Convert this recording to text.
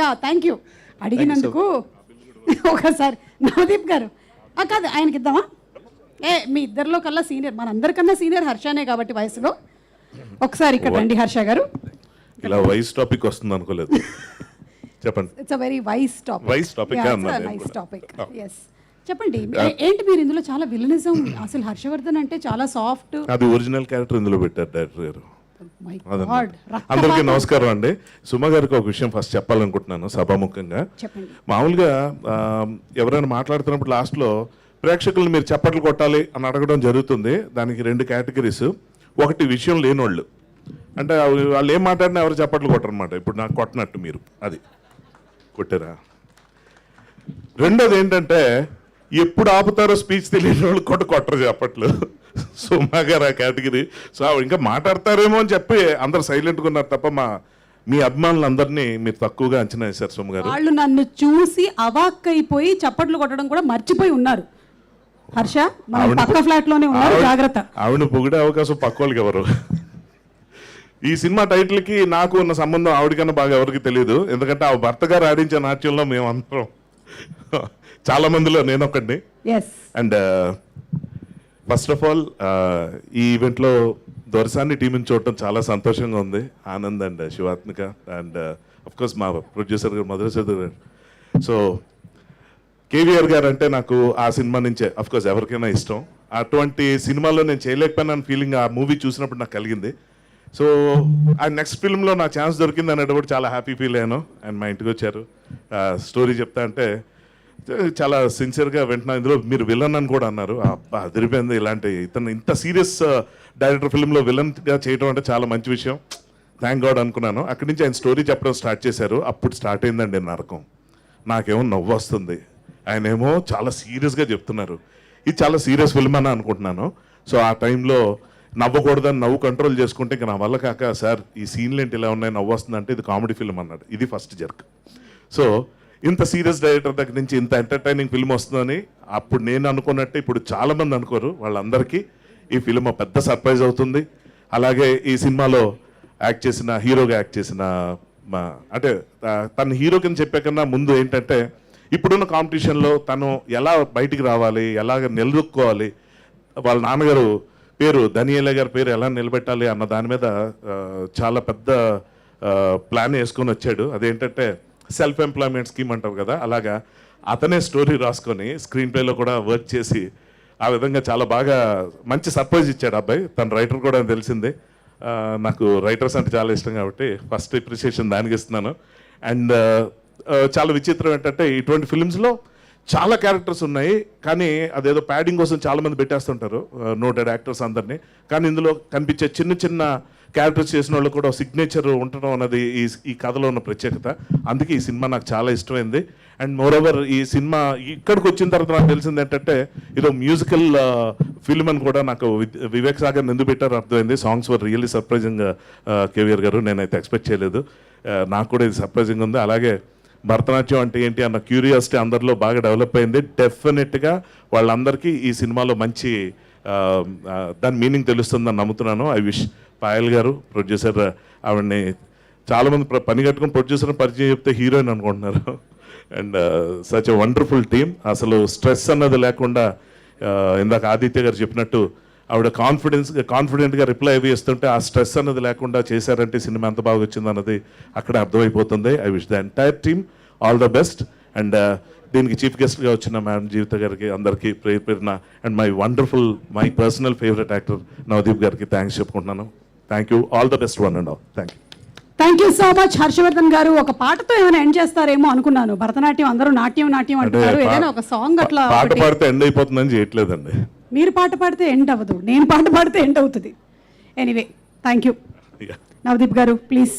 Yeah thank you అడిగినందుకు. ఒకసారి నవదీప్ గారు కాదు ఆయనకి ఇద్దామా? మీ ఇద్దరిలో కల్లా సీనియర్, మనందరికన్నా సీనియర్ హర్షనే కాబట్టి వయసులో. ఒకసారి ఇక్కడ రండి హర్ష గారు. ఇలా వైస్ టాపిక్ వస్తుంది అనుకోలేదు. చెప్పండి. It's a very wise topic. Wise topic nice topic. Yes చెప్పండి, ఏంటి మీరు ఇందులో చాలా విలనిజం, అసలు హర్షవర్ధన్ అంటే చాలా సాఫ్ట్. అది ఒరిజినల్ క్యారెక్టర్ ఇందులో పెట్టారు డైరెక్టర్ గారు. అందరికీ నమస్కారం అండి. సుమ గారికి ఒక విషయం ఫస్ట్ చెప్పాలనుకుంటున్నాను సభాముఖంగా. మామూలుగా ఎవరైనా మాట్లాడుతున్నప్పుడు లాస్ట్లో ప్రేక్షకులు మీరు చప్పట్లు కొట్టాలి అని అడగడం జరుగుతుంది. దానికి 2 కేటగిరీస్. ఒకటి విషయం లేనోళ్ళు, అంటే వాళ్ళు ఏం మాట్లాడినా ఎవరు చప్పట్లు కొట్టరనమాట. ఇప్పుడు నాకు కొట్టినట్టు మీరు అది కొట్టారా. రెండోది ఏంటంటే ఎప్పుడు ఆపుతారో స్పీచ్ తెలియని వాళ్ళు కొట్టరు చప్పట్లు. సుమా గారు ఆ కేటగిరీ. సో ఇంకా మాట్లాడతారేమో అని చెప్పి అందరు సైలెంట్గా ఉన్నారు తప్ప మీ అభిమానులందరినీ మీరు తక్కువగా అంచనా వేశారు సుమ గారు. వాళ్ళు నన్ను చూసి అవాక్కైపోయి చప్పట్లు కొట్టడం కూడా మర్చిపోయి ఉన్నారు. హర్ష పక్క ఫ్లాట్ లోనే ఉన్నారు, జాగ్రత్త. ఆవిడ పొగిడే అవకాశం పక్క వాళ్ళకి ఎవరు? ఈ సినిమా టైటిల్ కి నాకు ఉన్న సంబంధం ఆవిడకన్నా బాగా ఎవరికి తెలియదు. ఎందుకంటే ఆ భర్త గారు ఆడించే నాట్యంలో మేము అందరం చాలా మందిలో నేను ఒకడిని. అండ్ ఫస్ట్ ఆఫ్ ఆల్ ఈ ఈవెంట్లో దొరసాన్ని టీంని చూడటం చాలా సంతోషంగా ఉంది. Anand and Shivathmika and of course మా ప్రొడ్యూసర్ గారు మధురశేఖర్ గారు. సో కేవీఆర్ గారు అంటే నాకు ఆ సినిమా నుంచే అఫ్ కోర్స్ ఎవరికైనా ఇష్టం. అటువంటి సినిమాలో నేను చేయలేకపోయినా ఫీలింగ్ ఆ మూవీ చూసినప్పుడు నాకు కలిగింది. సో ఆ నెక్స్ట్ ఫిల్మ్లో నా ఛాన్స్ దొరికింది అనేటప్పుడు చాలా హ్యాపీ ఫీల్ అయ్యాను. అండ్ మా ఇంటికి వచ్చారు, స్టోరీ చెప్తా అంటే చాలా సిన్సియర్గా వింటున్నా. ఇందులో మీరు విలన్ అని కూడా అన్నారు. అదిరిపోయింది. ఇలాంటి ఇంత సీరియస్ డైరెక్టర్ ఫిల్మ్లో విలన్గా చేయడం అంటే చాలా మంచి విషయం. థ్యాంక్ గాడ్ అనుకున్నాను. అక్కడి నుంచి ఆయన స్టోరీ చెప్పడం స్టార్ట్ చేశారు. అప్పుడు స్టార్ట్ అయిందండి నరకం. నాకేమో నవ్వు వస్తుంది, ఆయన ఏమో చాలా సీరియస్గా చెప్తున్నారు. ఇది చాలా సీరియస్ ఫిల్మ్ అని అనుకుంటున్నాను. సో ఆ టైంలో నవ్వకూడదని నవ్వు కంట్రోల్ చేసుకుంటే ఇంకా నా వల్ల కాక, సార్ ఈ సీన్లు ఏంటి ఇలా ఉన్నాయి, నవ్వు వస్తుంది అంటే ఇది కామెడీ ఫిల్మ్ అన్నాడు. ఇది ఫస్ట్ జర్క్. సో ఇంత సీరియస్ డైరెక్టర్ దగ్గర నుంచి ఇంత ఎంటర్టైనింగ్ ఫిల్మ్ వస్తుందని అప్పుడు నేను అనుకున్నట్టే ఇప్పుడు చాలామంది అనుకోరు. వాళ్ళందరికీ ఈ ఫిల్మ్ పెద్ద సర్ప్రైజ్ అవుతుంది. అలాగే ఈ సినిమాలో హీరోగా యాక్ట్ చేసిన అంటే తన హీరో కింద చెప్పే కన్నా ముందు ఏంటంటే ఇప్పుడున్న కాంపిటీషన్లో తను ఎలా బయటికి రావాలి, ఎలాగ నిలదొక్కోవాలి, వాళ్ళ నాన్నగారు పేరు ధనియేల గారి పేరు ఎలా నిలబెట్టాలి అన్న దాని మీద చాలా పెద్ద ప్లాన్ వేసుకొని వచ్చాడు. అదేంటంటే సెల్ఫ్ ఎంప్లాయ్మెంట్ స్కీమ్ అంటారు కదా, అలాగా అతనే స్టోరీ రాసుకొని స్క్రీన్ ప్లేలో కూడా వర్క్ చేసి ఆ విధంగా చాలా బాగా మంచి సర్ప్రైజ్ ఇచ్చాడు అబ్బాయి. తన రైటర్ కూడా తెలిసిందే. నాకు రైటర్స్ అంటే చాలా ఇష్టం కాబట్టి ఫస్ట్ అప్రిసియేషన్ దానికి ఇస్తున్నాను. అండ్ చాలా విచిత్రం ఏంటంటే ఇటువంటి ఫిల్మ్స్లో చాలా క్యారెక్టర్స్ ఉన్నాయి, కానీ అదేదో ప్యాడింగ్ కోసం చాలామంది పెట్టేస్తుంటారు నోటెడ్ యాక్టర్స్ అందరినీ. కానీ ఇందులో కనిపించే చిన్న చిన్న క్యారెక్టర్స్ చేసిన వాళ్ళు కూడా సిగ్నేచర్ ఉండటం అన్నది ఈ కథలో ఉన్న ప్రత్యేకత. అందుకే ఈ సినిమా నాకు చాలా ఇష్టమైంది. అండ్ మోరోవర్ ఈ సినిమా ఇక్కడికి వచ్చిన తర్వాత నాకు తెలిసింది ఏంటంటే ఇదో మ్యూజికల్ ఫిల్మ్ అని కూడా నాకు వివేక్ సాగర్ ఎందుకు పెట్టారో అర్థమైంది. Songs were really surprising KVR గారు. నేనైతే ఎక్స్పెక్ట్ చేయలేదు. నాకు కూడా ఇది సర్ప్రైజింగ్ ఉంది. అలాగే భరతనాట్యం అంటే ఏంటి అన్న క్యూరియాసిటీ అందరిలో బాగా డెవలప్ అయింది. డెఫినెట్గా వాళ్ళందరికీ ఈ సినిమాలో మంచి దాని మీనింగ్ తెలుస్తుందని నమ్ముతున్నాను. ఐ విష్ పాయల్ గారు ప్రొడ్యూసర్, ఆవిడని చాలామంది పని కట్టుకుని ప్రొడ్యూసర్ పరిచయం చెప్తే హీరోయిన్ అనుకుంటున్నారు. And such a wonderful team. అసలు స్ట్రెస్ అన్నది లేకుండా ఇందాక ఆదిత్య గారు చెప్పినట్టు ఆవిడ కాన్ఫిడెంట్గా రిప్లై అవి ఇస్తుంటే ఆ స్ట్రెస్ అన్నది లేకుండా చేశారంటే సినిమా ఎంత బాగా వచ్చింది అన్నది అక్కడ అర్థమైపోతుంది. I wish the entire team all the best. And దీనికి చీఫ్ గెస్ట్గా వచ్చిన మ్యామ్ జీవిత గారికి అందరికీ పేరున and my personal favourite actor Navdeep గారికి థ్యాంక్స్ చెప్పుకుంటున్నాను. Thank you. All the best one and all. Thank you so much Harshavardhan garu. ఒక పాటతో ఏమైనా ఎండ్ చేస్తారేమో అనుకున్నాను. భరతనాట్యం అందరూ నాట్యం అంటారు, ఏదైనా ఒక సాంగ్ అట్లా పాట పాడితే ఎండ్ అయిపోతుందని చేయట్లేదండి. మీరు పాట పాడితే ఎండ్ అవ్వదు, నేను పాట పాడితే ఎండ్ అవుతుంది. Anyway thank you. నవదీప్ గారు ప్లీజ్.